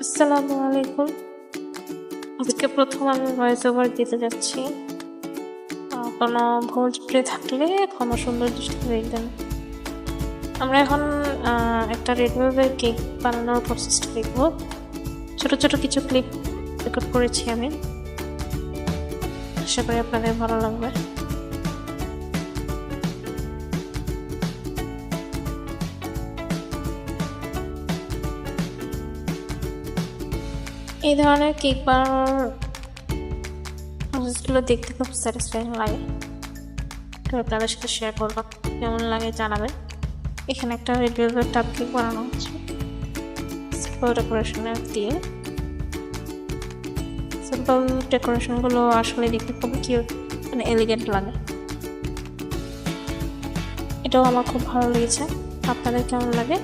আসসালামু আলাইকুম। আজকে প্রথম আমি ভয়েস ওভার দিতে যাচ্ছি। কোনো ভুল ত্রুটি থাকলে ক্ষমা সুন্দর দৃষ্টিতে দেখবেন। আমরা এখন একটা রেড ভেলভেট কেক বানানোর প্রসেসটা দেখব। ছোট ছোট কিছু ক্লিপ রেকর্ড করেছি আমি। আশা করি আপনাদের ভালো লাগবে। এই ধরনের কেক বানানোর প্রসেসগুলো দেখতে খুব স্যাটিসফাইং লাগে। তো আপনাদের সাথে শেয়ার করবো, কেমন লাগে জানাবেন। এখানে একটা রেড ভেলভেট টাপ কেক বানানো হচ্ছে সিম্পল ডেকোরেশনের দিয়ে। সিম্পল ডেকোরেশনগুলো আসলে দেখতে খুব কিউট, মানে এলিগেন্ট লাগে। এটাও আমার খুব ভালো লেগেছে। আপনাদের কেমন লাগে